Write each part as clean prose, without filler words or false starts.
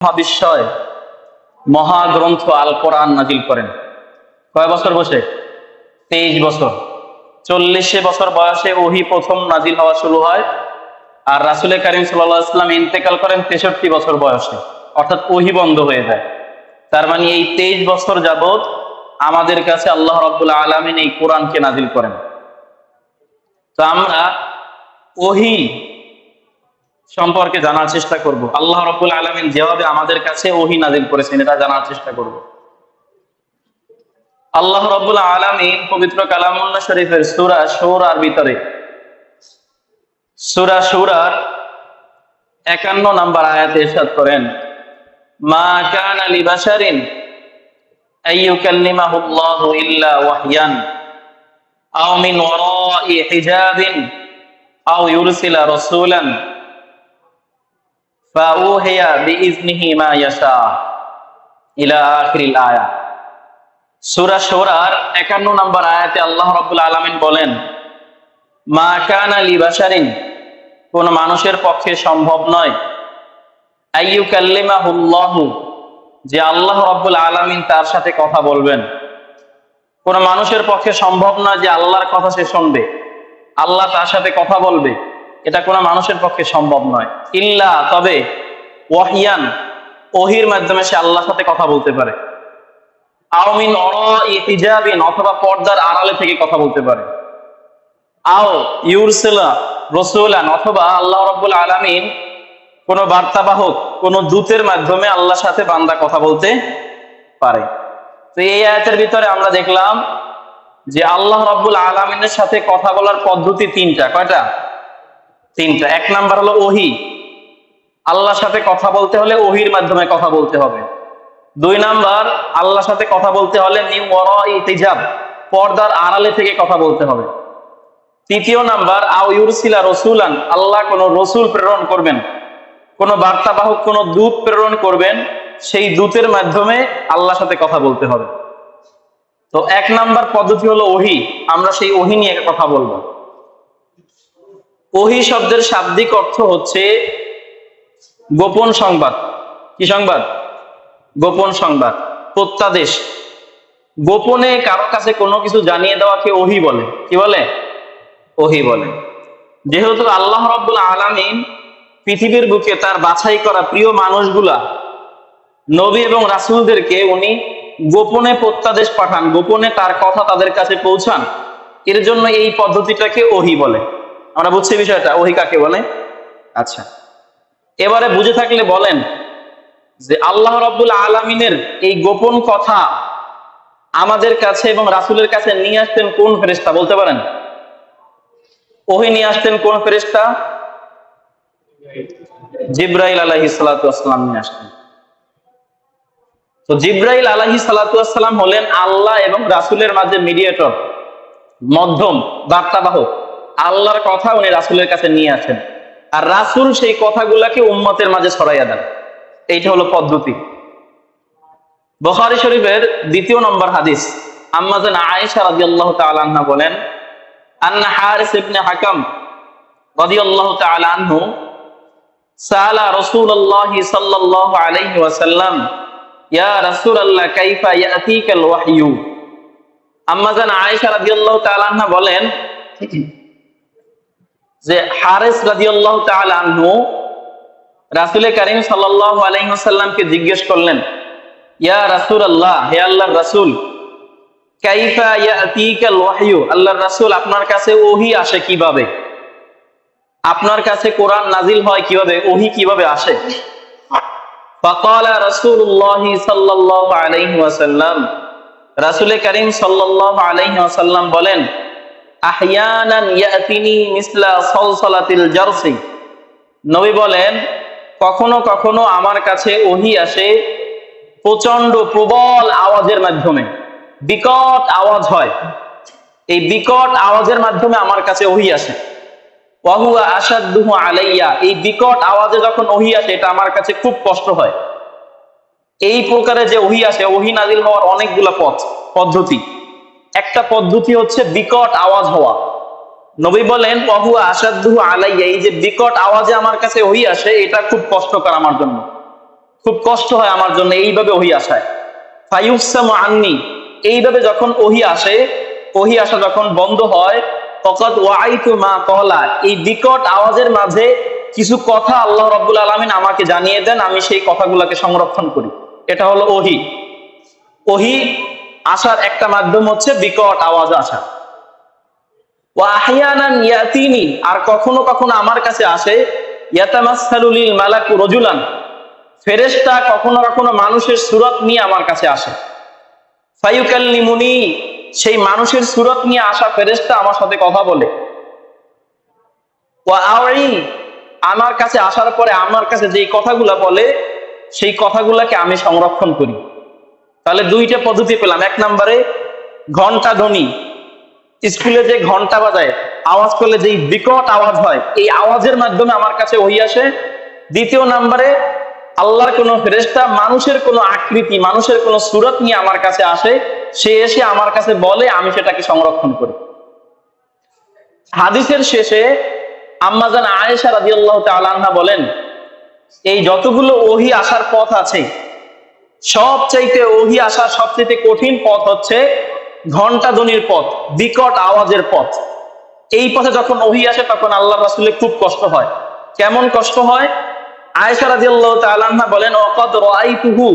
মহাবিশ্বয় মহাগ্রন্থ আল কোরআন নাজিল করেন। কয় বছর বসে? 23 বছর। 40 বছর বয়সে ওহী প্রথম নাজিল হওয়া শুরু হয়, আর রাসূল কারীম সাল্লাল্লাহু আলাইহি ওয়াসাল্লাম ইন্তেকাল করেন 63 বছর বয়সে, অর্থাৎ ওহী বন্ধ হয়ে যায়। তার মানে এই 23 বছর যাবত আমাদের কাছে আল্লাহ রাব্বুল আলামিন এই কোরআনকে নাজিল করেন। তো আমরা ওহী সম্পর্কে জানার চেষ্টা করব, আল্লাহ রাব্বুল আলামিন যেভাবে আমাদের কাছে ওহী নাজিল করেছেন এটা জানার চেষ্টা করব। আল্লাহ রাব্বুল আলামিন পবিত্র কালামুল্লাহ শরীফের সূরা শূরার ভিতরে সূরা শূরার 51 নম্বর আয়াতে ইরশাদ করেন, মা কানা লিবাশারিন আইয়ুকাল্লিমাহুল্লাহু ইল্লা ওয়াহয়ান আও মিন ওয়ারাই হিজাবিন আও ইউরসিলা রাসূলান ফাউহিয়া বিইজনিহি মা ইয়াশা ইলা আখিরিল আয়া। সূরা শূরার 51 নম্বর আয়াতে আল্লাহ রাব্বুল আলামিন বলেন, মা কানা লিবাশারিন, কোন মানুষের পক্ষে সম্ভব নয়, আইয়ুকাল্লিমাহুল্লাহু, যে আল্লাহ রাব্বুল আলামিন তার সাথে কথা বলবেন। কোন মানুষের পক্ষে সম্ভব নয় যে আল্লাহর কথা সে শুনবে, আল্লাহ তার সাথে কথা বলবে, এটা কোন মানুষের পক্ষে সম্ভব নয়। ইল্লা, তবে, ওয়াহিয়ান, ওহীর মাধ্যমে সে আল্লাহর সাথে কথা বলতে পারে। আও মিন ওয়ারাই হিজাবিন, অথবা পর্দার আড়ালে থেকে কথা বলতে পারে। আও ইউরসিলা রাসূলান, অথবা আল্লাহ রাব্বুল আলামিন কোন বার্তাবাহক, কোন দূতের মাধ্যমে আল্লাহর সাথে বান্দা কথা বলতে পারে। তো এই আয়াতের ভিতরে আমরা দেখলাম যে আল্লাহ রাব্বুল আলামিনের সাথে কথা বলার পদ্ধতি তিনটা। কয়টা? তিনটা। এক নাম্বার হলো ওহী, আল্লাহর সাথে কথা বলতে হলে ওহীর মাধ্যমে কথা বলতে হবে। দুই নাম্বার, আল্লাহর সাথে কথা বলতে হলে মিন ওয়ারাই হিজাব, পর্দার আড়ালে থেকে কথা বলতে হবে। তৃতীয় নাম্বার, আও ইউরসিলা রাসূলান, আল্লাহ কোন রাসূল প্রেরণ করবেন, কোন বার্তাবাহক, কোন দূত প্রেরণ করবেন, সেই দূতের মাধ্যমে আল্লাহর সাথে কথা বলতে হবে। তো এক নাম্বার পদ্ধতি হলো ওহী, আমরা সেই ওহী নিয়ে কথা বলবো। ওহী শব্দের শাব্দিক অর্থ হচ্ছে গোপন সংবাদ। কি সংবাদ? গোপন সংবাদ, প্রত্যাদেশ। গোপনে কারো কাছে কোনো কিছু জানিয়ে দেওয়াকে ওহী বলে। কি বলে? ওহী বলে। যেহেতু আল্লাহ রাব্বুল আলামিন পৃথিবীর বুকে তার বাছাই করা প্রিয় মানুষগুলা, নবী এবং রাসূলদেরকে উনি গোপনে প্রত্যাদেশ পাঠান, গোপনে তার কথা তাদের কাছে পৌঁছান, এর জন্য এই পদ্ধতিটাকে ওহী বলে। আমরা বুঝছি বিষয়টা, ওহী কাকে বলে? আচ্ছা, এবারে বুঝে থাকলে বলেন যে আল্লাহ রাব্বুল আলামিনের এই গোপন কথা আমাদের কাছে এবং রাসূলের কাছে নিয়ে আসতেন কোন ফেরেশতা? বলতে পারেন? ওহী নিয়ে আসতেন কোন ফেরেশতা? জিবরাইল আলাইহিস সালাতু ওয়াস সালাম নিয়ে আসতেন। তো জিবরাইল আলাইহিস সালাতু ওয়াস সালাম হলেন আল্লাহ এবং রাসূলের মাঝে মিডিয়েটর, মধ্যম, বার্তাবাহক। আল্লাহর কথা উনি রাসূলের কাছে নিয়ে আসেন, আর রাসূল সেই কথাগুলাকে উম্মতের মাঝে ছড়াইয়া দেন। এইটা হলো পদ্ধতি। বুখারী শরীফের 2 নম্বর হাদিস, আম্মা জান আয়েশা রাদিয়াল্লাহু তাআলা আনহা বলেন, আন্না হারিস ইবনে হাকাম রাদিয়াল্লাহু তাআলা আনহু সাআলা রাসূলুল্লাহ সাল্লাল্লাহু আলাইহি ওয়াসাল্লাম, ইয়া রাসূলুল্লাহ কাইফা ইয়াতিকাল ওয়াহয়ু। আম্মা জান আয়েশা রাদিয়াল্লাহু তাআলা আনহা বলেন যে হারিস রাদিয়াল্লাহু তাআলা আনহু রাসূল কারীম সাল্লাল্লাহু আলাইহি ওয়াসাল্লামকে জিজ্ঞেস করলেন, ইয়া রাসূলুল্লাহ, হে আল্লাহর রাসূল, কাইফা ইয়াতিকাল ওয়াহয়ু, আল্লাহর রাসূল আপনার কাছে ওহী আসে কিভাবে? আপনার কাছে কোরআন নাজিল হয় কিভাবে? ওহী কিভাবে আসে? ফাকালা রাসূলুল্লাহ সাল্লাল্লাহু আলাইহি ওয়াসাল্লাম, রাসূল কারীম সাল্লাল্লাহু আলাইহি ওয়াসাল্লাম বলেন, আহইয়ানান ইয়াতিনি মিসলা সালসালাতিল জারসি, নবী বলেন কখনো কখনো আমার কাছে ওহী আসে প্রচন্ড প্রবল আওয়াজের মাধ্যমে, বিকট আওয়াজ হয়, এই বিকট আওয়াজের মাধ্যমে আমার কাছে ওহী আসে। ওয়া হুয়া আশাদ্দুহু আলাইয়া, এই বিকট আওয়াজে যখন ওহী আসে এটা আমার কাছে খুব কষ্ট হয়। এই প্রকারে যে ওহী আসে, ওহী নাজিল হওয়ার অনেকগুলো পদ্ধতি। একটা পদ্ধতি হচ্ছে বিকট আওয়াজ হওয়া। নবী বলেন ওয়া হুয়া আশাদ্দুহু আলাইয়া, এই যে বিকট আওয়াজে আমার কাছে ওহী আসে এটা খুব কষ্টকর আমার জন্য। খুব কষ্ট হয় আমার জন্য এইভাবে ওহি আসায়। ফায়ুসামু আন্নি, এইভাবে যখন ওহি আসে, ওহি আসা যখন বন্ধ হয়, ফাকাদ ওয়াইতু মা ক্বালা, এই বিকট আওয়াজের মাঝে কিছু কথা আল্লাহ রাব্বুল আলামিন আমাকে জানিয়ে দেন, আমি সেই কথাগুলোকে সংরক্ষণ করি। এটা হলো ওহি। ওহি আসার একটা মাধ্যম হচ্ছে বিকট আওয়াজ আসা। ওয়া আহইয়ানান ইয়াতিনি, আর কখনো কখনো আমার কাছে আসে, ইয়াতামাসসালু লিল মালাকু রাজুলান, ফেরেশতা কখনো কখনো মানুষের সূরত নিয়ে আমার কাছে আসে। ফায়ুকাল্লিমুনি, সেই মানুষের সূরত নিয়ে আসা ফেরেশতা আমার সাথে কথা বলে। ওয়া আউই, আমার কাছে আসার পরে আমার কাছে যেই কথাগুলা বলে সেই কথাগুলাকে আমি সংরক্ষণ করি। তাহলে দুইটা পদ্ধতি পেলাম। এক নম্বরে ঘন্টা ধ্বনি, স্কুলে যে ঘন্টা বাজায়, আওয়াজ করলে যেই বিকট আওয়াজ হয়, এই আওয়াজের মাধ্যমে আমার কাছে ওহি আসে। দ্বিতীয় নম্বরে আল্লাহর কোন ফেরেশতা মানুষের কোন আকৃতি, মানুষের কোন সূরত নিয়ে আমার কাছে আসে, সে এসে আমার কাছে বলে, আমি সেটাকে সংরক্ষণ করি। হাদিসের শেষে আম্মা জান আয়েশা রাদিয়াল্লাহু তাআলা আনহা বলেন, এই যতগুলো ওহি আসার পথ আছে, সবচাইতে ওহি আসার সবচাইতে কঠিন পথ হচ্ছে ঘন্টা ধ্বনির পথ, বিকট আওয়াজের পথ। এই পথে যখন ওহি আসে তখন আল্লাহ রাসূলের খুব কষ্ট হয়। কেমন কষ্ট হয়? আয়েশা রাদিয়াল্লাহু তাআলা আনহা বলেন, ওয়াকাদ রাআইতুহু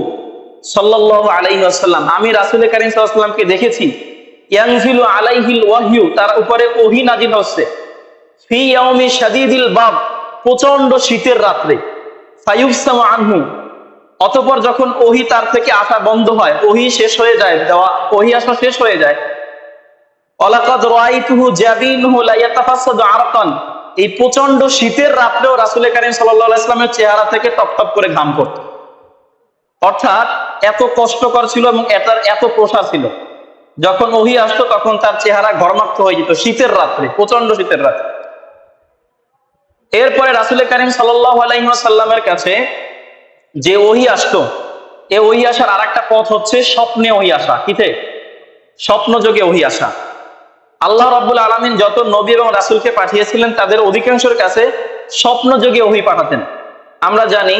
সাল্লাল্লাহু আলাইহি ওয়াসাল্লাম, আমি রাসূল কারীম সাল্লাল্লাহু আলাইহি ওয়াসাল্লামকে দেখেছি, ইয়ানজিলু আলাইহিল ওয়াহয়ু, তার উপরে ওহি নাজিল হচ্ছে, ফি ইয়াউমি শাদীদিল বাব, প্রচন্ড শীতের রাত্রে, ফায়ুফসামু আনহু, অতঃপর যখন ওহি তার থেকে আসা বন্ধ হয়, ওহি শেষ হয়ে যায়, ওহি আসা শেষ হয়ে যায়, ওয়ালাকাদ রাআইতুহু জাবিনুহু লা ইয়াতাফাসাদু আরকান, এই প্রচন্ড শীতের রাত্রেও রাসূল কারীম সাল্লাল্লাহু আলাইহি ওয়াসাল্লামের চেহারা থেকে টপটপ করে ঘাম পড়তো। অর্থাৎ এত কষ্টকর ছিল এবং এটার এত প্রসার ছিল, যখন ওহি আসতো তখন তার চেহারা ঘর্মাক্ত হয়ে যেত শীতের রাত্রে, প্রচন্ড শীতের রাত্রে। এরপরে রাসূল কারীম সাল্লাল্লাহু আলাইহি ওয়াসাল্লামের কাছে যে ওহি আসতো, এই ওহি আসার আরেকটা পথ হচ্ছে স্বপ্নে ওহি আসা। কিতে? স্বপ্ন যোগে ওহি আসা। আল্লাহ রাব্বুল আলামিন যত নবী এবং রাসূলকে পাঠিয়েছিলেন তাদের অধিকাংশের কাছে স্বপ্ন যোগে ওহি পাঠাতেন। আমরা জানি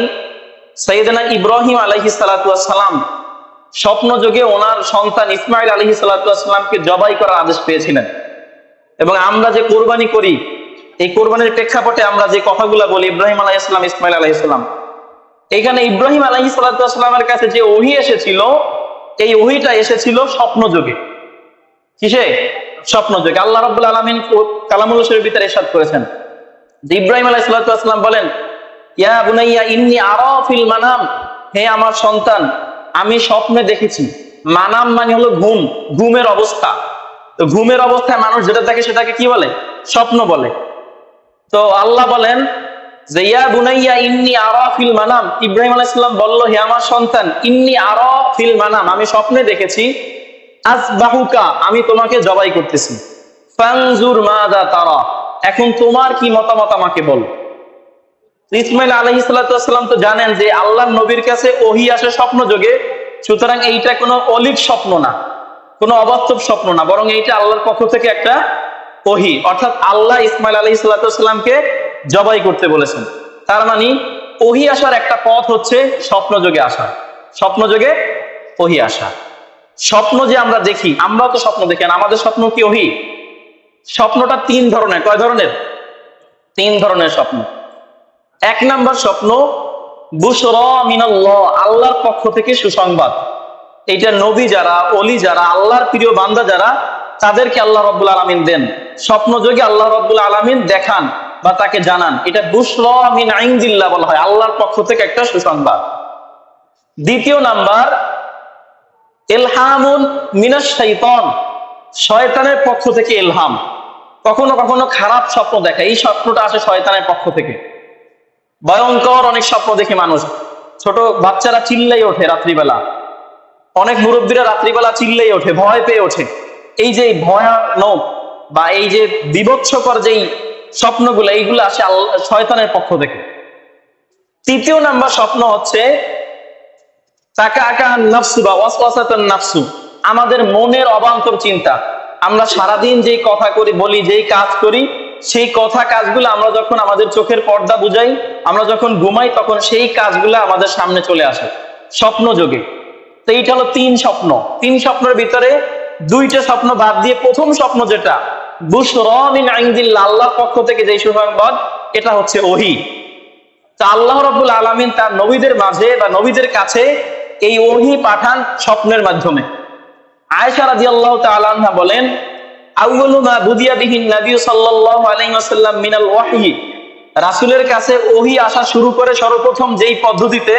সাইয়েদনা ইব্রাহিম আলাইহিস সালাতু ওয়াস সালাম স্বপ্ন যোগে ওনার সন্তান ইসমাঈল আলাইহিস সালাতু ওয়াস সালামকে জবাই করার আদেশ পেয়েছিলেন। এবং আমরা যে কোরবানি করি, এই কোরবানির প্রেক্ষাপটে আমরা যে কথাগুলো বলি, ইব্রাহিম আলাইহিস সালাম, ইসমাঈল আলাইহিস সালাম, এখানে ইব্রাহিম আলাইহিস সালাতু ওয়াস সালামের কাছে যে ওহি এসেছিল, এই ওহিটা এসেছিল স্বপ্ন যোগে। কিসে? স্বপ্ন যোগে। আল্লাহ রাব্বুল আলামিন কালামুল্লাহ শরীফের ভিতরে ইরশাদ করেছেন যে ইব্রাহিম আলাইহিস সালাতু ওয়াস সালাম বলেন, ইয়া বুনাইয়া ইন্নী আরা ফিল মানাম, হে আমার সন্তান, আমি স্বপ্নে দেখেছি। মানাম মানে হলো ঘুম, ঘুমের অবস্থা। তো ঘুমের অবস্থায় মানুষ যেটা দেখে সেটাকে কি বলে? স্বপ্ন বলে। তো আল্লাহ বলেন যে ইয়া বুনাইয়া ইন্নী আরা ফিল মানাম, ইব্রাহিম আলাইহিস সালাম বলল, হে আমার সন্তান, ইন্নী আরা ফিল মানাম, আমি স্বপ্নে দেখেছি, আসবাহুকা, আমি তোমাকে জবাই করতেছি, ফানজুর মাযা তারা, এখন তোমার কি মতামত আমাকে বল। ইসমাঈল আলাইহিস সালাতু ওয়াস সালাম তো জানেন যে আল্লাহর নবীর কাছে ওহি আসে স্বপ্ন যোগে, সুতরাং এইটা কোনো অলিক স্বপ্ন না, কোনো অবাস্তব স্বপ্ন না, বরং এইটা আল্লাহর পক্ষ থেকে একটা ওহি, অর্থাৎ আল্লাহ ইসমাঈল আলাইহিস সালাতু ওয়াস সালামকে জবাই করতে বলেছেন। তার মানে ওহি আসার একটা পথ হচ্ছে স্বপ্ন যোগে আসা, স্বপ্ন যোগে ওহি আসা। স্বপ্ন যে আমরা দেখি, আমরাও তো স্বপ্ন দেখি, আমাদের স্বপ্ন কি ওহি? স্বপ্নটা তিন ধরনের। কয় ধরনের? তিন ধরনের স্বপ্ন। এক নাম্বার স্বপ্ন বুশরা মিনাল্লাহ, আল্লাহর পক্ষ থেকে সুসংবাদ। এইটা নবী যারা, ওলি যারা, আল্লাহর প্রিয় বান্দা যারা, তাদেরকে আল্লাহ রাব্বুল আলামিন দেন স্বপ্ন যোগে, আল্লাহ রাব্বুল আলামিন দেখান বা তাকে জানান, এটা বুশরা মিন ইনদিল্লাহ বলা হয়, আল্লাহর পক্ষ থেকে একটা সুসংবাদ। দ্বিতীয় নাম্বার ইলহামুন মিনাশ শাইতান, শয়তানের পক্ষ থেকে ইলহাম। কখনো কখনো খারাপ স্বপ্ন দেখা, এই স্বপ্নটা আসে শয়তানের পক্ষ থেকে। ভয়ঙ্কর অনেক স্বপ্ন দেখে মানুষ, ছোট বাচ্চারা চিল্লাই ওঠে রাত্রিবেলা, অনেক মুরব্বীরা রাত্রিবেলা চিল্লাই ওঠে, ভয় পেয়ে ওঠে। এই যে ভয়ানক বা এই যে বিভৎসকর যেই স্বপ্নগুলো, এইগুলো আসে শয়তানের পক্ষ থেকে। তৃতীয় নাম্বার স্বপ্ন হচ্ছে তাকাআকা নাফসু বা ওয়াসওয়াসাতুন নাফসু, আমাদের মনের অবান্তর চিন্তা। আমরা সারাদিন যেই কথা করি, বলি, যেই কাজ করি, সেই কথা কাজগুলো আমরা যখন আমাদের চোখের পর্দা বুঝাই, আমরা যখন ঘুমাই তখন সেই কাজগুলো আমাদের সামনে চলে আসে স্বপ্ন যোগে। তো এইটা হলো তিন স্বপ্ন। তিন স্বপ্নের ভিতরে দুইটা স্বপ্ন বাদ দিয়ে প্রথম স্বপ্ন যেটা বুশরা মিন ইনদিল্লাহ, আল্লাহর পক্ষ থেকে যে সুসংবাদ, এটা হচ্ছে ওহী। তা আল্লাহ রাব্বুল আলামিন তার নবীদের মাঝে বা নবীদের কাছে এই ওহী পাঠান স্বপ্নের মাধ্যমে। আয়েশা রাদিয়াল্লাহু তাআলা আনহা বলেন, আউয়ালু মা বুদিয়া বিহিন নবী সাল্লাল্লাহু আলাইহি ওয়াসাল্লাম মিনাল ওয়াহয়ি, রাসূলের কাছে ওহী আসা শুরু করে সর্বপ্রথম যেই পদ্ধতিতে,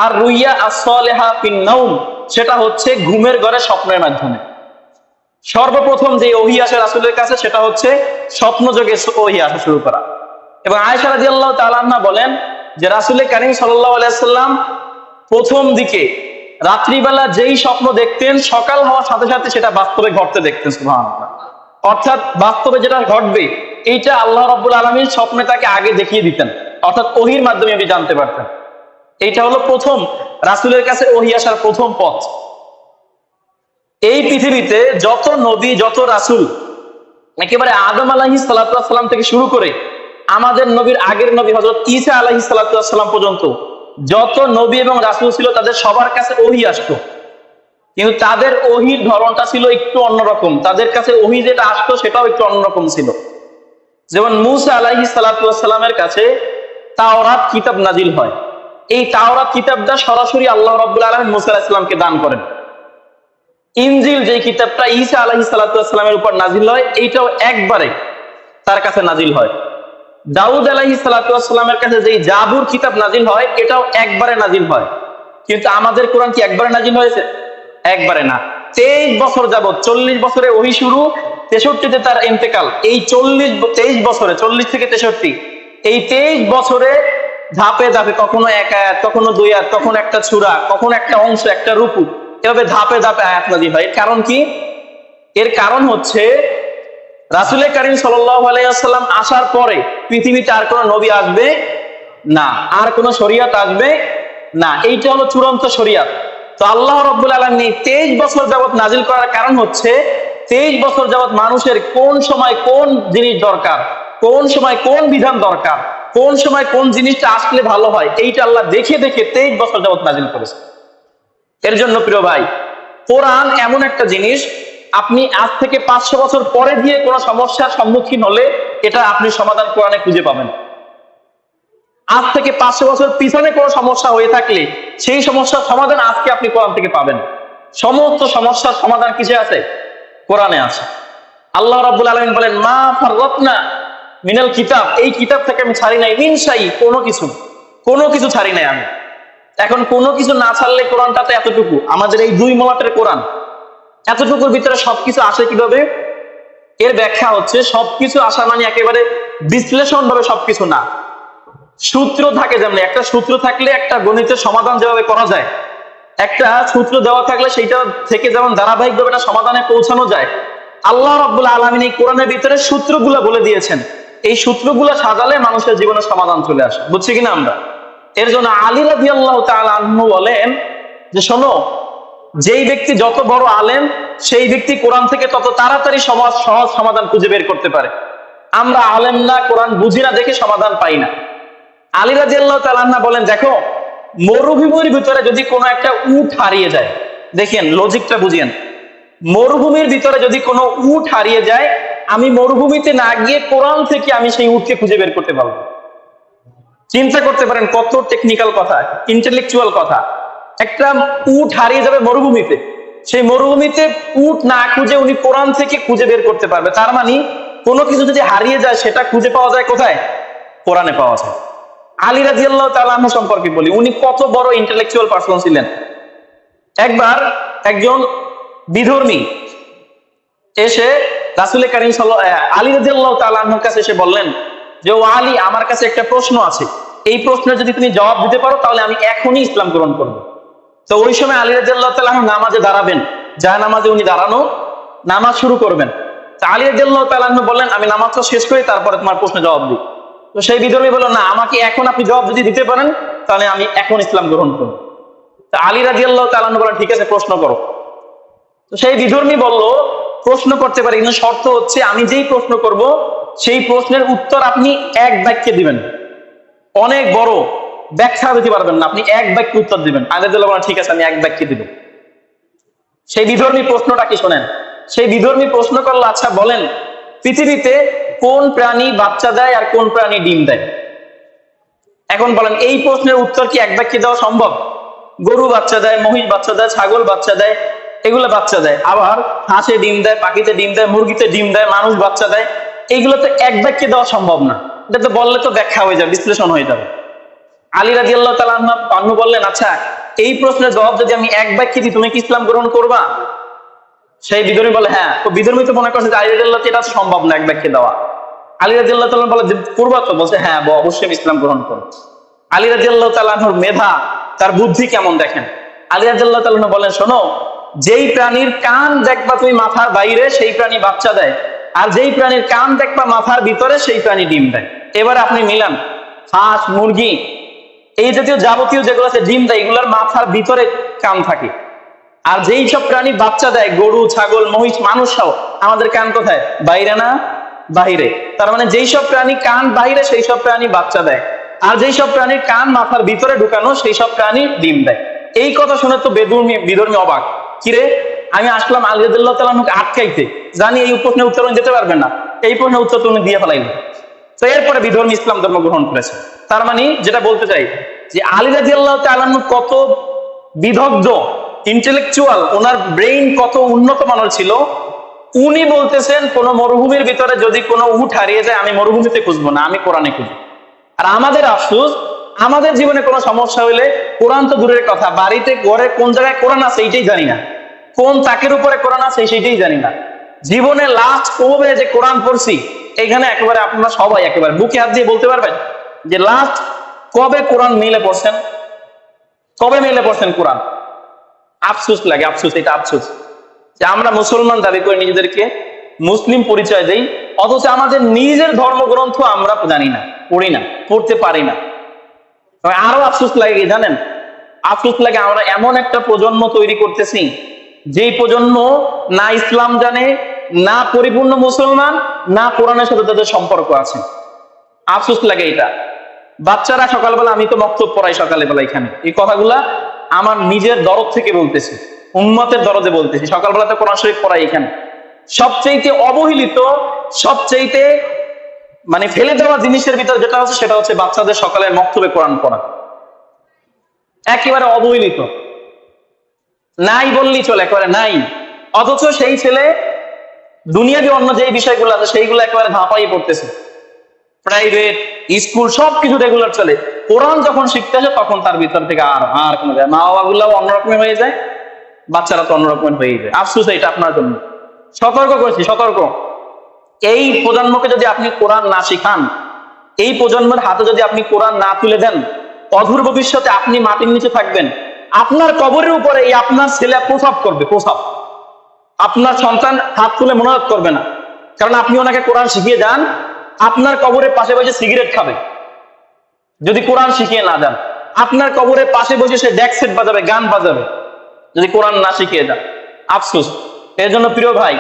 আর রুইয়া as-সালিহা ফিন নাওম, সেটা হচ্ছে ঘুমের ঘরে স্বপ্নের মাধ্যমে। সর্বপ্রথম যে ওহী আসে রাসূলের কাছে সেটা হচ্ছে স্বপ্নযোগে ওহী আসা শুরু করা। এবং আয়েশা রাদিয়াল্লাহু তাআলা আনহা বলেন যে রাসূল কারীম সাল্লাল্লাহু আলাইহি ওয়াসাল্লাম প্রথম দিকে রাত্রিবেলা যেই স্বপ্ন দেখতেন সকাল হওয়ার সাথে সাথে সেটা বাস্তবে ঘটতে দেখতেন। সুবহানাল্লাহ। অর্থাৎ বাস্তবে যেটা ঘটবে এইটা আল্লাহ রাব্বুল আলামিন স্বপ্নে তাকে আগে দেখিয়ে দিতেন, অর্থাৎ ওহীর মাধ্যমে আপনি জানতে পারতেন। এইটা হলো প্রথম রাসূলের কাছে ওহী আসার প্রথম পথ। এই পৃথিবীতে যত নবী যত রাসূল, একেবারে আদম আলাইহিস সালাতু ওয়াস সালাম থেকে শুরু করে আমাদের নবীর আগের নবী হযরত ঈসা আলাইহিস সালাতু ওয়াস সালাম পর্যন্ত যত নবী এবং রাসূল ছিল তাদের সবার কাছে ওহী আসতো, কিন্তু তাদের ওহীর ধরনটা ছিল একটু অন্যরকম। তাদের কাছে ওহী যেটা আসতো সেটাও একটু অন্যরকম ছিল। যেমন মূসা আলাইহিস সালাতু ওয়াস সালামের কাছে তাওরাত কিতাব নাজিল হয়। এই তাওরাত কিতাবটা সরাসরি আল্লাহ রাব্বুল আলামিন মূসা আলাইহিস সালামকে দান করেন। ইনজিল যে কিতাবটা ঈসা আলাইহিস সালাতু ওয়াস সালামের উপর নাজিল হয়, এইটাও একবারে তার কাছে নাজিল হয়। দাউদ আলাইহিস সালাতু ওয়াস সালামের কাছে যেই জাবুর কিতাব নাজিল হয়, এটাও একবারে নাজিল হয়। কিন্তু আমাদের কোরআন কি একবারে নাজিল হয়েছে? একবারে না। 23 বছর যাবত, 40 বছরে ওহী শুরু, 63-তে তার ইন্তেকাল। এই 23 বছরে, 40 থেকে 63, এই 23 বছরে ধাপে ধাপে কখনো এক আয়াত, কখনো দুই আয়াত, কখনো একটা সূরা, কখনো একটা অংশ, একটা রুকু, এভাবে ধাপে ধাপে আয়াত নাজিল হয়। এর কারণ কি? এর কারণ হচ্ছে রাসূল কারীম সাল্লাল্লাহু আলাইহি ওয়াসাল্লাম আসার পরে পৃথিবীতে আর কোনো নবী আসবে না, আর কোনো শরীয়ত আসবে না। এইটা হলো চূড়ান্ত শরীয়ত। তো আল্লাহ রাব্বুল আলামিন 23 বছর যাবত নাজিল করার কারণ হচ্ছে 23 বছর যাবত মানুষের কোন সময় কোন জিনিস দরকার, কোন সময় কোন বিধান দরকার, কোন সময় কোন জিনিসটা আসলে ভালো হয়, এইটা আল্লাহ দেখে দেখে 23 বছর যাবত নাজিল করেছে। এর জন্য প্রিয় ভাই, কোরআন এমন একটা জিনিস, আপনি আজ থেকে 500 বছর পরে দিয়ে কোনো সমস্যার সম্মুখীন হলে এটা আপনি সমাধান কোরআনে খুঁজে পাবেন। আজ থেকে 500 বছর পিছনে কোনো সমস্যা হয়ে থাকলে সেই সমস্যার সমাধান আজকে আপনি কোরআন থেকে পাবেন। সমস্ত সমস্যার সমাধান কিসে আছে? কোরআনে আছে। আল্লাহ রাব্বুল আলামিন বলেন, মা ফাররাতনা মিনাল কিতাব, এই কিতাব থেকে আমি ছাড়ি নাই মিন শাই, কোনো কিছু ছাড়ি নাই আমি। এখন কোনো কিছু না ছাড়লে কোরআনটাতে এতটুকু, আমাদের এই 2 মলাটের কোরআন, এতটুকুর ভিতরে সবকিছু আসে কিভাবে? এর ব্যাখ্যা হচ্ছে সবকিছু আসা মানে একেবারে বিশ্লেষণ ভাবে সবকিছু না। সূত্র থাকে, যেমন একটা সূত্র থাকলে একটা গণিতের সমাধান যেভাবে করা যায়, একটা সূত্র দেওয়া থাকলে সেইটা থেকে যেমন ধারাবাহিকভাবে একটা সমাধানে পৌঁছানো যায়, আল্লাহ রাব্বুল আলামিন এই কোরআনের ভিতরে সূত্রগুলো বলে দিয়েছেন। এই সূত্রগুলো সাজালে মানুষের জীবনে সমাধান চলে আসে। বুঝছি কিনা আমরা? এর জন্য আলী রাদিয়াল্লাহু তাআলা আনহু বলেন যে, শোনো, যেই ব্যক্তি যত বড় আলেম সেই ব্যক্তি কোরআন থেকে তত তাড়াতাড়ি সহজ সমাধান খুঁজে বের করতে পারে। আমরা আলেম না, কোরআন বুঝি না দেখে সমাধান পাই না। আলী রাদিয়াল্লাহু তাআলা আনহু বলেন, দেখো, মরুভূমির ভিতরে যদি কোনো একটা উট হারিয়ে যায়, দেখেন লজিকটা বুঝিয়েন, মরুভূমির ভিতরে যদি কোনো উট হারিয়ে যায়, আমি মরুভূমিতে না গিয়ে কোরআন থেকে আমি সেই উটকে খুঁজে বের করতে পারবো। চিন্তা করতে পারেন কত টেকনিক্যাল কথা, ইন্টেলেকচুয়াল কথা। একটা উট হারিয়ে যাবে মরুভূমিতে, সেই মরুভূমিতে উট না খুঁজে উনি কোরআন থেকে খুঁজে বের করতে পারবে। তার মানে কোনো কিছু যদি হারিয়ে যায় সেটা খুঁজে পাওয়া যায় কোথায়? কোরআনে পাওয়া যায়। আলী রাদিয়াল্লাহু তাআলা আনহু সম্পর্কে বলি, উনি কত বড় ইন্টেলেকচুয়াল পারসন ছিলেন। একবার একজন বিধর্মী এসে রাসূল কারীম আলী রাদিয়াল্লাহু তাআলা আনহুর কাছে এসে বললেন যে, ও আলী, আমার কাছে একটা প্রশ্ন আছে, এই প্রশ্নের যদি তুমি জবাব দিতে পারো তাহলে আমি এখনই ইসলাম গ্রহণ করব। তো ওই সময় আলী রাদিয়াল্লাহু তাআলা আনহু নামাজে দাঁড়াবেন, নামাজে উনি দাঁড়ানো, নামাজ শুরু করবেন। তো আলী রাদিয়াল্লাহু তাআলা আনহু বললেন, আমি নামাজটা শেষ করি তারপরে তোমার প্রশ্নের জবাব দিই। তো সেই বিধর্মী বলল, না, আমাকে এখন আপনি জবাব যদি দিতে পারেন তাহলে আমি এখন ইসলাম গ্রহণ করব। তো আলী রাদিয়াল্লাহু তাআলা আনহু বললেন, ঠিক আছে, প্রশ্ন করো। তো সেই বিধর্মী বলল, প্রশ্ন করতে পারি, কিন্তু শর্ত হচ্ছে আমি যেই প্রশ্ন করব সেই প্রশ্নের উত্তর আপনি এক বাক্যে দিবেন, অনেক বড়, ব্যাখ্যা দিতে পারবেন না, আপনি এক বাক্যে উত্তর দিবেন। আলী রাদিয়াল্লাহু বলেন ঠিক আছে আমি এক বাক্যে দিব। সেই বিধর্মী প্রশ্নটা কি শোনেন। সেই বিধর্মী প্রশ্ন করলো, আচ্ছা বলেন পৃথিবীতে কোন প্রাণী বাচ্চা দেয় আর কোন প্রাণী ডিম দেয়? এখন বলেন এই প্রশ্নের উত্তর কি এক বাক্যে দেওয়া সম্ভব? গরু বাচ্চা দেয়, মহিষ বাচ্চা দেয়, ছাগল বাচ্চা দেয়, এগুলো বাচ্চা দেয়। আবার হাঁসে ডিম দেয়, পাখিতে ডিম দেয়, মুরগিতে ডিম দেয়, মানুষ বাচ্চা দেয়। এইগুলো তো এক বাক্যে দেওয়া সম্ভব না। এটা তো বললে তো ব্যাখ্যা হয়ে যাবে, বিশ্লেষণ হয়ে যাবে। আলী রাদিয়াল্লাহু তাআলা আনহু বললেন, আচ্ছা এই প্রশ্নের জবাব যদি আমি এক বাক্যে দিই তুমি কি ইসলাম গ্রহণ করবা? সেই বিধর্মী বলে হ্যাঁ। তো বিধর্মী তো মনে করছে যে আলী রাদিয়াল্লাহু এটা সম্ভব না এক বাক্যে দেওয়া। আলী রাদিয়াল্লাহু তাআলা বলে যে করবা তো? বলছে হ্যাঁ অবশ্যই আমি ইসলাম গ্রহণ করব। আলী রাদিয়াল্লাহু তাআলা আনহুর মেধা, তার বুদ্ধি কেমন দেখেন। আলী রাদিয়াল্লাহু তাআলা আনহু বলেন, শোনো, যেই প্রাণীর কান দেখবা তুমি মাথার বাইরে সেই প্রাণী বাচ্চা দেয়, আর যেই প্রাণীর কান দেখবা মাথার ভিতরে সেই প্রাণী ডিম দেয়। এবার আপনি মিলান, হাঁস, মুরগি, এই জাতীয় যাবতীয় যেগুলো আছে ডিম দেয়, এগুলোর মাথার ভিতরে কান থাকে। আর যেই সব প্রাণী বাচ্চা দেয়, গরু, ছাগল, মহিষ, মানুষ সহ, আমাদের কান কোথায়? বাইরে না? বাহিরে। তার মানে যেই সব প্রাণী কান বাইরে সেই সব প্রাণী বাচ্চা দেয়, আর যেই সব প্রাণীর কান মাথার ভিতরে ঢুকানো সেই সব প্রাণী ডিম দেয়। এই কথা শুনে তো বিধর্মী অবাক, কিরে আমি আসলাম আলী রাদিয়াল্লাহু তাআলা আনহুকে আটকাইতে, জানি এই প্রশ্নের উত্তর দিতে পারবেন না, এই প্রশ্নের উত্তর তুমি দিয়ে ফেলাইলেন। তো এরপরে বিধর্মী ইসলাম ধর্ম গ্রহণ করেছে। তার মানে যেটা বলতে চাই যে আলী রাদিয়াল্লাহু তাআলা আনহু কত বিদগ্ধ, ইন্টেলেকচুয়াল, ওনার ব্রেইন কত উন্নত মানের ছিল। উনি বলতেছেন কোন মরুভূমির ভিতরে যদি কোনো উট হারিয়ে যায় আমি মরুভূমিতে খুঁজবো না, আমি কোরআনে খুঁজবো। আর আমাদের আফসোস, আমাদের জীবনে কোনো সমস্যা হইলে কোরআন তো দূরের কথা, বাড়িতে ঘরে কোন জায়গায় কোরআন আছে এইটাই জানি না, কোন তাকের উপরে কোরআন আছে সেইটাই জানি না। জীবনে লাস্ট কবে যে কোরআন পড়ছি, এখানে একেবারে আপনারা সবাই একেবারে বুকে হাত দিয়ে বলতে পারবেন যে লাস্ট কবে কোরআন মিলে পড়ছেন, কবে মিলে পড়ছেন কোরআন? আফসোস লাগে, আফসোস, এটা আফসোস যে আমরা মুসলমান দাবি করে নিজেদেরকে মুসলিম পরিচয় দেই, অথচ আমাদের নিজের ধর্মগ্রন্থ আমরা জানি না, পড়ি না, পড়তে পারি না। আরো আফসোস লাগে কি জানেন? আফসোস লাগে আমরা এমন একটা প্রজন্ম তৈরি করতেছি যেই প্রজন্ম না ইসলাম জানে, না পরিপূর্ণ মুসলমান, না কোরআনের সাথে তাদের সম্পর্ক আছে। আফসোস লাগে এটা। বাচ্চারা সকালবেলা, আমি তো মক্তব পড়াই সকালে বেলা, এখানে এই কথাগুলা আমার নিজের দরদ থেকে বলতেছি, উম্মতের দরদে বলতেছি। সকালবেলাতে কোরআন শরীফ পড়াই এখানে। সবচেয়ে অবহেলিত, সবচেয়ে মানে ফেলে দেওয়া জিনিসের ভিতরে যেটা হচ্ছে সেটা হচ্ছে বাচ্চাদের সকালে মক্তবে কোরআন পড়া। একেবারে অবহেলিত, নাই বললেই চলে, একেবারে নাই। অথচ সেই ছেলে দুনিয়াবি অন্য যে বিষয়গুলো আছে সেইগুলো একেবারে ধাপাই পড়তেছে। প্রাইভেট স্কুল সবকিছু রেগুলার চলে, কোরআন যখন শিখতে আসে তখন তার ভিতর থেকে আর কোনো যায়। মা বাবা গুলাও অন্যরকমের হয়ে যায়, বাচ্চারা তো অন্যরকমের হয়ে যায়। আফসোস এটা আপনার জন্য। সতর্ক করছি, সতর্ক। এই প্রজন্মকে যদি আপনি কোরআন না শিখান, এই প্রজন্মের হাতে যদি আপনি কোরআন না তুলে দেন, অদূর ভবিষ্যতে আপনি মাটির নিচে থাকবেন, আপনার কবরের উপরে এই আপনার ছেলে প্রসাব করবে, প্রসাব। আপনার সন্তান হাত তুলে মোনাজাত করবে না, কারণ আপনি ওনাকে কোরআন শিখিয়ে যান, আপনার কবরের পাশে বসে সিগারেট খাবে যদি কোরআন শিখিয়ে না যান। আপনার কবরের পাশে বসে সে ডেক সেট বাজাবে, গান বাজাবে, যদি কোরআন না শিখিয়ে যান। আফসোস। এর জন্য প্রিয় ভাই,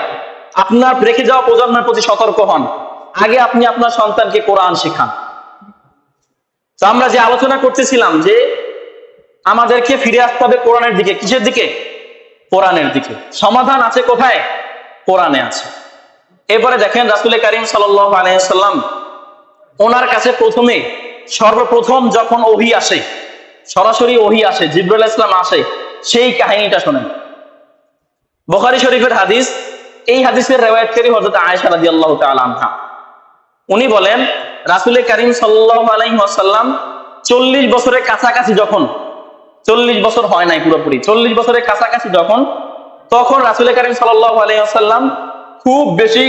আপনার রেখে যাওয়া প্রজন্মের প্রতি সতর্ক হন। আগে আপনি আপনার সন্তানকে কোরআন শিখান। তো আমরা যে আলোচনা করতেছিলাম যে আমাদেরকে ফিরে আসতে হবে কোরআনের দিকে। কিসের দিকে? কোরআনের দিকে। সমাধান আছে কোথায়? কোরআনে আছে। এরপরে দেখেন রাসূল কারীম সাল্লাল্লাহু আলাইহি ওয়াসাল্লাম, ওনার কাছে সর্বপ্রথম যখন ওহী আসে, সরাসরি ওহী আসে, জিবরাইল আলাইহিস সালাম আসে, সেই কাহিনীটা শোনেন। বুখারী শরীফের হাদিস। এই হাদিসের রিওয়ায়াতকারী হযরত আয়েশা রাদিয়াল্লাহু তাআলা আনহা। উনি বলেন রাসূল কারীম সাল্লাল্লাহু আলাইহি ওয়াসাল্লাম 40 বছরের কাছাকাছি যখন, 40 বছর হয় নাই পুরোপুরি, 40 বছরের কাছাকাছি যখন, তখন রাসূল কারীম সাল্লাল্লাহু আলাইহি ওয়াসাল্লাম খুব বেশি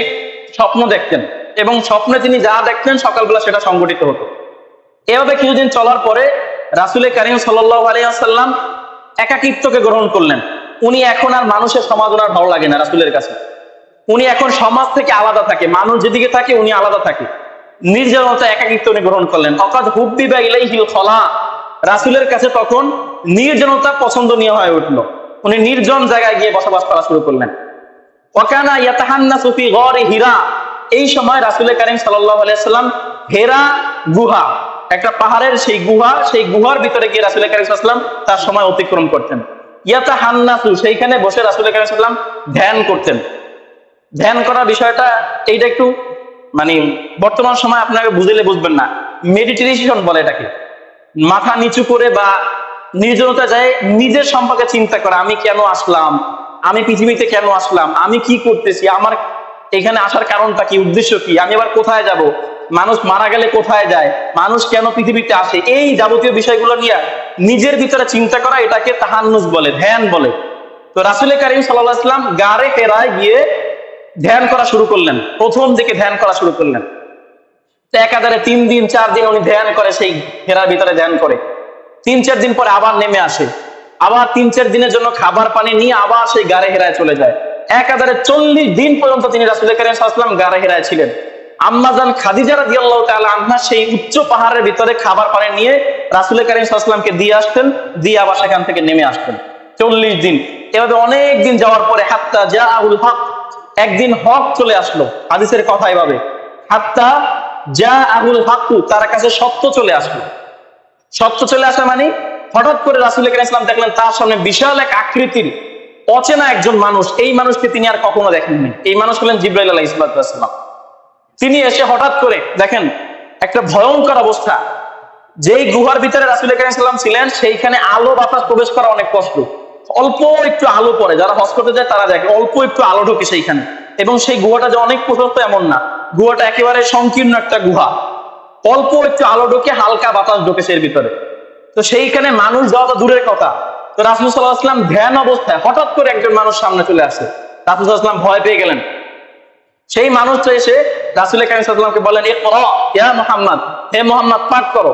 স্বপ্ন দেখতেন, এবং স্বপ্নে তিনি যা দেখতেন সকালবেলা সেটা সংঘটিত হতো। এভাবে কিছুদিন চলার পরে রাসূল কারীম সাল্লাল্লাহু আলাইহি ওয়াসাল্লাম একাকিত্বকে গ্রহণ করলেন। উনি এখন আর মানুষের সমাজ ওনার ভালো লাগে না রাসূলের কাছে। উনি এখন সমাজ থেকে আলাদা থাকে, মানুষ যেদিকে থাকে উনি আলাদা থাকে। নির্জনতা, একাকিত্ব উনি গ্রহণ করলেন। অকাদ হুব্বিবা ইলাইহিল খলা, রাসূলের কাছে তখন নির্জনতা পছন্দনীয় হয়ে উঠলো। উনি নির্জন জায়গায় গিয়ে বসবাস করা শুরু করলেন। ওয়াকানা ইয়াতাহান্নাসু ফি গারি হিরা, এই সময় রাসূল কারীম সাল্লাল্লাহু আলাইহি ওয়াসাল্লাম হেরা গুহা, একটা পাহাড়ের সেই গুহার ভিতরে গিয়ে রাসূল কারীম সাল্লাল্লাহু আলাইহি ওয়াসাল্লাম তার সময় অতিক্রম করতেন। ইয়াতাহান্নাসু, সেইখানে বসে রাসূল কারীম সাল্লাল্লাহু আলাইহি ওয়াসাল্লাম ধ্যান করতেন। ধ্যান করার বিষয়টা এইটা একটু মানে বর্তমান সময় আপনাকে বুঝলে বুঝবেন না, মেডিটেশন বলে এটাকে। মাথা নিচু করে বা নির্জনতা যায় নিজের সম্পর্কে চিন্তা করা, আমি কেন আসলাম, আমি পৃথিবীতে কেন আসলাম, আমি কি করতেছি, আমার এখানে আসার কারণটা কি, উদ্দেশ্য কি, আমি আবার কোথায় যাব, মানুষ মারা গেলে কোথায় যায়, মানুষ কেন পৃথিবীতে আসে, এই যাবতীয় বিষয়গুলো নিয়ে নিজের ভিতরে চিন্তা করা, এটাকে তাহান্নুস বলে, ধ্যান বলে। তো রাসূল কারীম সাল্লাল্লাহু আলাইহি ওয়াসাল্লাম গারে হেরায় গিয়ে ধ্যান করা শুরু করলেন, প্রথম দিকে ধ্যান করা শুরু করলেন। একাধারে 3 দিন 4 দিন উনি ধ্যান করে, সেই হেরার ভিতরে ধ্যান করে। 3-4 দিন পরে আবার নেমে আসে, আবার 3-4 দিনের জন্য খাবার পানি নিয়ে আবার সেই গারে হেরায় চলে যায়। একাধারে 40 দিন পর্যন্ত তিনি রাসূল কারীম সাল্লাল্লাহু আলাইহি ওয়াসাল্লাম গারে হেরায় ছিলেন। আম্মাজান খাদিজা রাদিয়াল্লাহু তাআলা আনহা সেই উচ্চ পাহাড়ের ভিতরে খাবার পানি নিয়ে রাসূল কারীম সাল্লাল্লাহু আলাইহি ওয়াসাল্লামকে দিয়ে আসতেন, দিয়ে আবার সেখান থেকে নেমে আসতেন। 40 দিন, এভাবে অনেক দিন যাওয়ার পরে হাত্তা জাআহুল হক, একদিন হক চলে আসলো। হাদিসের কথা এভাবে, হাত্তা জাআহুল হক, তার কাছে সত্য চলে আসলো। সত্য চলে আসা মানে হঠাৎ করে রাসূল কারীম সাল্লাল্লাহু আলাইহি ওয়াসাল্লাম দেখলেন তার সামনে বিশাল এক আকৃতির অচেনা একজন মানুষ। এই মানুষকে তিনি আর কখনো দেখেননি। এই মানুষ হলেন জিবরাইল আলাইহিস সালাম। তিনি এসে হঠাৎ করে দেখেন একটা ভয়ঙ্কর অবস্থা, যেই গুহার ভিতরে রাসূল কারীম সাল্লাল্লাহু আলাইহি ওয়াসাল্লাম ছিলেন সেইখানে আলো বাতাস প্রবেশ করা অনেক কষ্ট। অল্প একটু আলো পড়ে, যারা হজ করতে যায় তারা দেখে অল্প একটু আলো ঢোকে সেইখানে। এবং সেই গুহাটা যে অনেক প্রশস্ত এমন না, গুহাটা একেবারে সংকীর্ণ একটা গুহা, অল্প একটু আলো ঢোকে, হালকা বাতাস ঢোকে এর ভিতরে। তো সেইখানে মানুষ যাওয়া তো দূরের কথা, তো রাসূল সাল্লাল্লাহু আলাইহি ওয়াসাল্লাম ধ্যান অবস্থায় হঠাৎ করে একজন মানুষ সামনে চলে আসে। রাসূল সাল্লাল্লাহু আলাইহি ওয়াসাল্লাম ভয় পেয়ে গেলেন। সেই মানুষটা এসে রাসূল কারীম সাল্লাল্লাহু আলাইহি ওয়াসাল্লামকে বলেন, ইকরা ইয়া মুহাম্মদ, হে মুহাম্মদ পাঠ করো।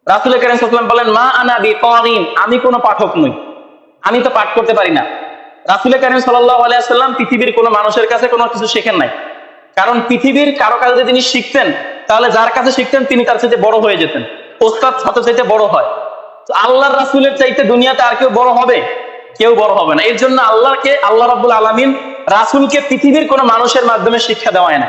রাসূল কারীম সাল্লাল্লাহু আলাইহি ওয়াসাল্লাম বলেন, মা আনা বিকারিন, আমি কোনো পাঠক নই, আমি তো পাঠ করতে পারি না। রাসূল কারীম সাল্লাল্লাহু আলাইহি ওয়াসাল্লাম পৃথিবীর কোনো মানুষের কাছে কোনো কিছু শেখেন নাই, কারণ পৃথিবীর কারো কাছে যদি তিনি শিখতেন তাহলে যার কাছে শিখতেন তিনি তার চাইতে বড় হয়ে যেতেন। ওস্তাদ ছাত্র চাইতে বড় হয়, তো আল্লাহর রাসূলের চাইতে দুনিয়াতে আর কেউ বড় হবে? কেউ বড় হবে না। এর জন্য আল্লাহ রাব্বুল আলামিন রাসূলকে পৃথিবীর কোনো মানুষের মাধ্যমে শিক্ষা দেওয়ায় না।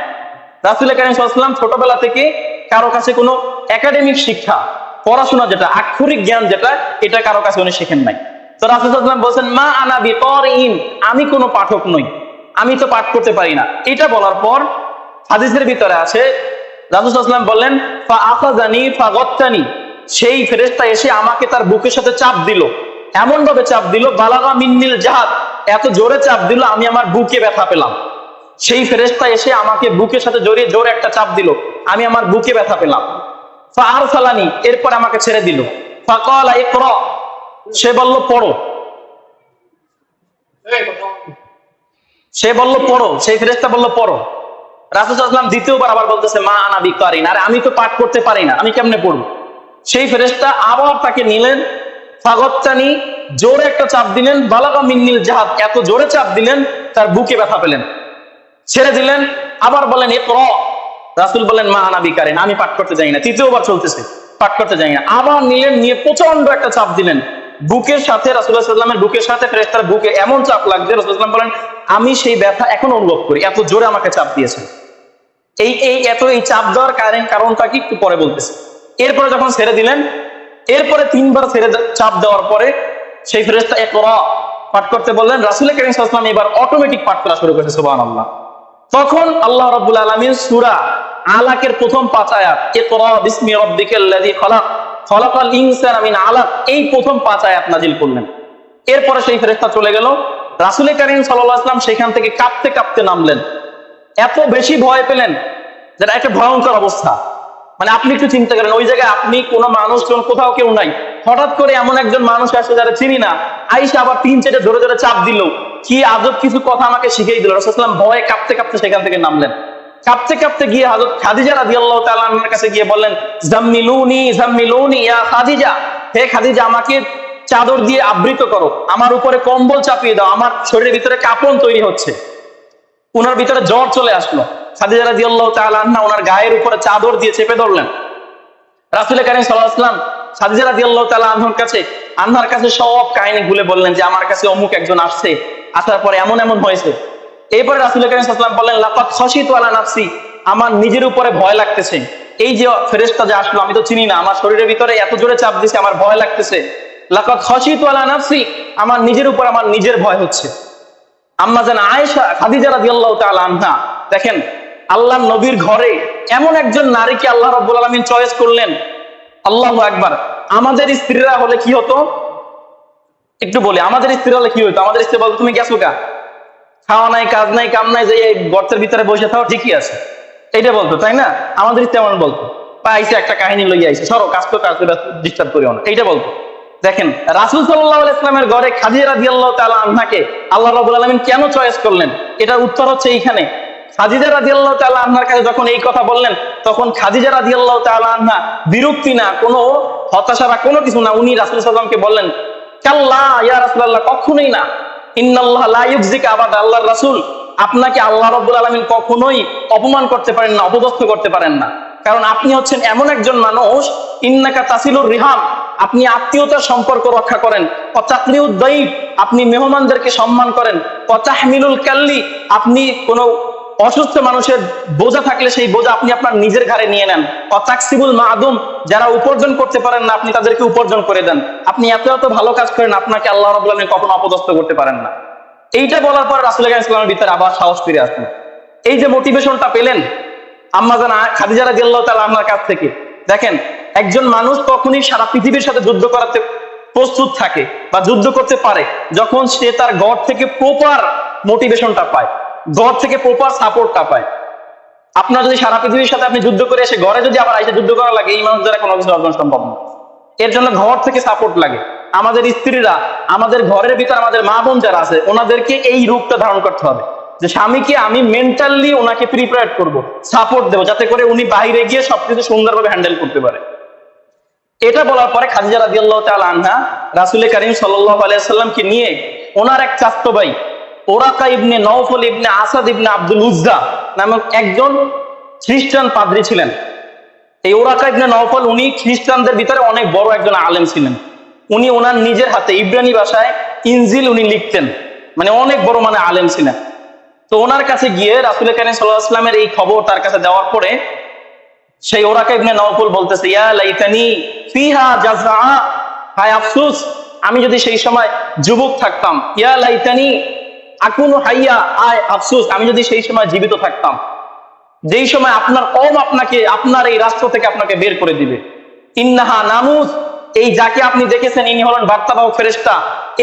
রাসূল কারীম সাল্লাল্লাহু আলাইহি ওয়াসাল্লাম ছোটবেলা থেকে কারো কাছে কোনো একাডেমিক শিক্ষা, পড়াশোনা যেটা আক্ষরিক জ্ঞান যেটা, এটা কারো কাছে উনি শিখেন নাই। তো রাসূল সাল্লাল্লাহু আলাইহি ওয়াসাল্লাম বলেন, মা আনা বিকারিন, আমি কোনো পাঠক নই, আমি তো পাঠ করতে পারি না। এটা বলার পর হাদিসের ভিতরে আছে রাসূল সাল্লাল্লাহু আলাইহি ওয়াসাল্লাম বললেন, ফা আখাযানি ফাগাত্তানি, সেই ফেরেশতা এসে আমাকে তার বুকের সাথে চাপ দিল, এমন ভাবে চাপ দিল, বালাগা মিন্নিল জাহাদ, এত জোরে চাপ দিল আমি আমার বুকে ব্যথা পেলাম। সেই ফেরেশতা এসে আমাকে বুকের সাথে জড়িয়ে জোরে একটা চাপ দিল, আমি আমার বুকে ব্যথা পেলাম। ফা আরসালানি, এরপর আমাকে ছেড়ে দিল। ফাকালা ইকরা, সে বলল পড়ো, সে বলল পড়ো, সেই ফেরেশতা বলল পড়ো। রাসূল সাল্লাল্লাহু আলাইহি ওয়াসাল্লাম দ্বিতীয়বার আবার বলতেছে, মা আনা বিকারিন, আরে আমি তো পাঠ করতে পারি না, আমি কেমনে পড়বো? সেই ফেরেশতা আবার তাকে নিলেন, ফাগাত্তানি, জোরে একটা চাপ দিলেন, বালাগা মিন্নিল জাহাদ, এত জোরে চাপ দিলেন তার বুকে ব্যথা পেলেন, ছেড়ে দিলেন। আবার বলেন ইকরা, রাসূল বলেন, মা আনা বিকারিন, আমি পাঠ করতে যাই না। তৃতীয়বার চলতেছে, পাঠ করতে যাই না। আবার নিলেন, নিয়ে প্রচন্ড একটা চাপ দিলেন বুকের সাথে, রাসূলুল্লাহ সাল্লাল্লাহু আলাইহি ওয়াসাল্লামের বুকের সাথে ফেরেশতার বুকে এমন চাপ লাগছে, রাসূলুল্লাহ সাল্লাল্লাহু আলাইহি ওয়াসাল্লাম বলেন, আমি সেই ব্যথা এখন অনুভব করি, এত জোরে আমাকে চাপ দিয়েছে। এই চাপ দেওয়ার কারণটা কি একটু পরে বলতেছে। এরপরে যখন ছেড়ে দিলেন, এরপরে 3বার চাপ দেওয়ার পরে সেই ফেরেশতা ইকরা পাঠ করতে বললেন, রাসূল কারীম সাল্লাল্লাহু আলাইহি ওয়াসাল্লাম এবার অটোমেটিক পাঠ করা শুরু করেছে, সুবহানাল্লাহ। তখন আল্লাহ রাব্বুল আলামিন সূরা আলাকের প্রথম 5 আয়াত, ইকরা বিসমি রাব্বিকাল্লাযী খালাক খলাকাল ইনসানা মিন আলাক, এই প্রথম 5 আয়াত নাজিল করলেন। এরপরে সেই ফেরেশতা চলে গেল। রাসূল কারীম সাল্লাল্লাহু আলাইহি ওয়াসাল্লাম সেখান থেকে কাঁপতে কাঁপতে নামলেন। এত বেশি ভয় পেলেন, যেটা একটা ভয়ঙ্কর অবস্থা। মানে আপনি একটু চিন্তা করেন, ওই জায়গায় আপনি, কোনো মানুষজন, কোথাও কেউ নাই, হঠাৎ করে এমন একজন মানুষ আসে যারা চিনি না, আইসা আবার 3-4 জোরে জোরে চাপ দিল, কি আজব কিছু কথা আমাকে শিখিয়ে দিল। রাসূল সাল্লাল্লাহু আলাইহি ওয়াসাল্লাম ভয়ে কাঁপতে কাঁপতে সেখান থেকে নামলেন। কাঁপতে কাঁপতে গিয়ে হযরত খাদিজা রাদিয়াল্লাহু তাআলা আনহার কাছে গিয়ে বললেন, জাম্মিলুনি জাম্মিলুনি ইয়া খাদিজা, হে খাদিজা, আমাকে চাদর দিয়ে আবৃত করো, আমার উপরে কম্বল চাপিয়ে দাও, আমার শরীরের ভিতরে কাঁপন তৈরি হচ্ছে। ওনার ভিতরে জ্বর চলে আসলো। খাদিজা রাদিয়াল্লাহু তাআলা আনহা ওনার গায়ের উপরে চাদর দিয়ে চেপে ধরলেন। রাসূল কারীম সাল্লাল্লাহু আলাইহি ওয়াসাল্লাম খাদিজা রাদিয়াল্লাহু তাআলা আনহার কাছে সব কাহিনী খুলে বললেন যে আমার কাছে অমুক একজন আসছে, আসার পরে এমন এমন হয়েছে। এরপরে রাসূল কারীম সাল্লাল্লাহু আলাইহি ওয়াসাল্লাম বললেন, লাকাদ খাশিতু আলা নাফসি, আমার নিজের উপরে ভয় লাগতেছে। এই যে ফেরেশতা যে আসলো, আমি তো চিনি না, আমার শরীরের ভিতরে এত জোরে চাপ দিছে, আমার ভয় লাগতেছে। লাকাদ খাশিতু আলা নাফসি, আমার নিজের উপর আমার নিজের ভয় হচ্ছে। আম্মা জান আয়েশা খাদিজা রাদিয়াল্লাহু তাআলা আনহা, দেখেন আল্লাহর নবীর ঘরে এমন একজন নারীকে আল্লাহ রাব্বুল আলামিন চয়েস করলেন। আল্লাহু আকবার। আমাদের স্ত্রীরা হলে কি হতো একটু বলি, আমাদের স্ত্রী হলে কি হতো? আমাদের স্ত্রী বলতো, তুমি গেছো গা, খাওয়া নাই, কাজ নাই, কাম নাই, যে এই গর্তের ভিতরে বসে থাকো, ঠিকই আছে, এইটা বলতো, তাই না? আমাদের স্ত্রী এমন বলতো, পাইছে একটা কাহিনী লইয়া আইছে, সরো কাজ তো কাজ, ডিস্টার্ব করিও না, এইটা বলতো। দেখেন রাসূল সাল্লাল্লাহু আলাইহি ওয়াসাল্লামের ঘরে খাদিজা রাদিয়াল্লাহু তাআলা আনহাকে আল্লাহ রাব্বুল আলামিন কেন চয়েস করলেন? এটার উত্তর হচ্ছে এইখানে। খাদিজা রাদিয়াল্লাহু তাআলা আনহার কাছে যখন এই কথা বললেন, তখন খাদিজা রাদিয়াল্লাহু তাআলা আনহা বিরক্তি না, কোনো হতাশা বা কোনো কিছু না, উনি রাসূল সাল্লাল্লাহু আলাইহি ওয়াসাল্লামকে বললেন, কাল্লা ইয়া রাসূলুল্লাহ, কখনোই না, ইন্নাল্লাহ লা ইউযিকা আবাদা, আল্লাহর রাসূল আপনাকে আল্লাহ রাব্বুল আলামিন কখনোই অপমান করতে পারেন না, অপদস্থ করতে পারেন না। কারণ আপনি হচ্ছেন এমন একজন মানুষ, ইন্নাকা তাসিলুর রিহাম, আপনি আত্মীয়তার সম্পর্ক রক্ষা করেন, ওয়াতাকরিউদ দাইফ, আপনি মেহমানদেরকে সম্মান করেন, ওয়াতাহমিলুল কাল্লি, আপনি কোনো অসুস্থ মানুষের বোঝা থাকলে সেই বোঝা আপনি আপনার নিজের ঘাড়ে নিয়ে নেন, ওয়াতাকসিবুল মাদুম, যারা উপার্জন করতে পারেন না আপনি তাদেরকে উপার্জন করে দেন। আপনি এত এত ভালো কাজ করেন, আপনাকে আল্লাহ রাব্বুল আলামিন কখনো অপদস্থ করতে পারেন না। এইটা বলার পর রাসূল সাল্লাল্লাহু আলাইহি ওয়াসাল্লামের ভিতরে আবার সাহস ফিরে আসলো। এই যে মোটিভেশনটা পেলেন আম্মা জান খাদিজা রাদিয়াল্লাহু তাআলা আনহার কাছ থেকে। দেখেন একজন মানুষ তখনই সারা পৃথিবীর সাথে যুদ্ধ করাতে প্রস্তুত থাকে বা যুদ্ধ করতে পারে যখন সে তার গড় থেকে প্রপার মোটিভেশনটা পায়, গড় থেকে প্রপার সাপোর্টটা পায়। আপনার যদি সারা পৃথিবীর সাথে আপনি যুদ্ধ করে এসে ঘরে যদি আবার আইসে যুদ্ধ করা লাগে, এই মানুষ দ্বারা কোনো কিছু অর্জন সম্ভব না। এর জন্য ঘর থেকে সাপোর্ট লাগে। আমাদের স্ত্রীরা, আমাদের ঘরের ভিতর আমাদের মা বোন যারা আছে, ওনাদেরকে এই রূপটা ধারণ করতে হবে যে স্বামীকে আমি মেন্টালি ওনাকে প্রিপেয়ার করব, সাপোর্ট দেবো, যাতে করে উনি বাইরে গিয়ে সবকিছু সুন্দরভাবে হ্যান্ডেল করতে পারে। এটা বলার পরে খাদিজা রাদিয়াল্লাহু তাআলা আনহা রাসূল করিম সাল্লাল্লাহু আলাইহি ওয়াসাল্লামকে নিয়ে ওনার এক চাচতো ভাই ওরাকা ইবনে নওফল ইবনে আসাদ ইবনে আব্দুল উজ্জা নামক একজন খ্রিস্টান পাদ্রী ছিলেন। এই ওরাকা ইবনে নওফল, উনি খ্রিস্টানদের ভিতরে অনেক বড় একজন আলেম ছিলেন। উনি ওনার নিজের হাতে ইব্রানি ভাষায় ইনজিল উনি লিখতেন, মানে অনেক বড় মানে আলেম ছিলেন। তো ওনার কাছে গিয়ে রাসূল করিম সাল্লাল্লাহু আলাইহি ওয়াসাল্লামের এই খবর তার কাছে দেওয়ার পরে সেই ওরাকা ইবনে নওফল বলতেছে, ইয়া লাইতানি ফিহা জাযআ, হায় আফসোস আমি যদি সেই সময় যুবক থাকতাম, ইয়া লাইতানি আকুনু হাইয়া, আয় আফসোস আমি যদি সেই সময় জীবিত থাকতাম, যেই সময় আপনার কওম আপনাকে আপনার এই রাষ্ট্র থেকে আপনাকে বের করে দিবে। ইন্নাহা নামুস, এই যাকে আপনি দেখেছেন ইনি হলেন বার্তাবাহক ফেরেশতা।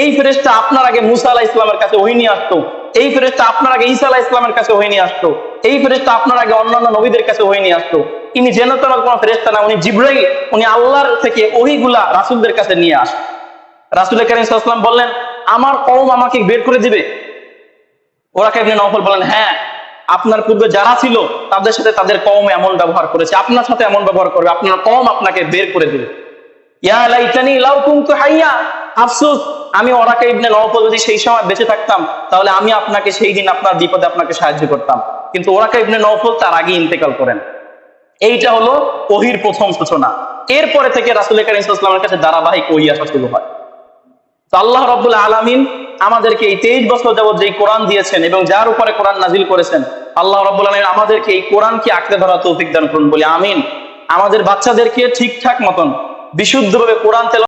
এই ফেরেশতা আপনার আগে মুসা আলাইহিস সালামের কাছে ওহী নিয়ে আসতো, এই ফেরেশতা আপনার আগে ঈসা আলাইহিস সালামের কাছে ওহী নিয়ে আসতো, এই ফেরেশতা আপনার আগে অন্যান্য নবীদের কাছে ওহী নিয়ে আসতো। ইনি যেন তেন কোনো ফেরেশতা না, উনি জিবরাইল, উনি আল্লাহর থেকে ওহীগুলা রাসূলদের কাছে নিয়ে আসে। রাসূল করিম সাল্লাল্লাহু আলাইহি ওয়াসাল্লাম বললেন, আমার কওম আমাকে বের করে দিবে? ওরাকা ইবনে নওফল বলেন, হ্যাঁ, আপনার পূর্বে যারা ছিল তাদের সাথে তাদের কওম এমন ব্যবহার করেছে, আপনার সাথে এমন ব্যবহার করবে, আপনার কওম আপনাকে বের করে দিবে। ইয়া লাইতানি লাউ কুনতু হাইয়া, আফসোস আমি ওরাকা ইবনে নওফল যদি সেই সময় বেঁচে থাকতাম, তাহলে আমি আপনাকে সেই দিন আপনার বিপদে আপনাকে সাহায্য করতাম। কিন্তু ওরাকা ইবনে নওফল তার আগে ইন্তেকাল করেন। এইটা হলো ওহীর প্রথম সূচনা। এরপরে থেকে রাসূল করিম সাল্লাল্লাহু আলাইহি ওয়াসাল্লামের কাছে ধারাবাহিক ওহী আসা শুরু হয়। তো আল্লাহ রাব্বুল আলামিন আমাদেরকে এই 23 বছর যাবত যেই কোরআন দিয়েছেন এবং যার উপরে কোরআন নাজিল করেছেন, আল্লাহ রাব্বুল আলামিন আমাদেরকে এই কোরআনকে আঁকড়ে ধরার তৌফিক দান করুন বলে আমিন। আমাদের বাচ্চাদেরকে ঠিকঠাক মতন বিশুদ্ধভাবে কোরআন তেলাওয়াত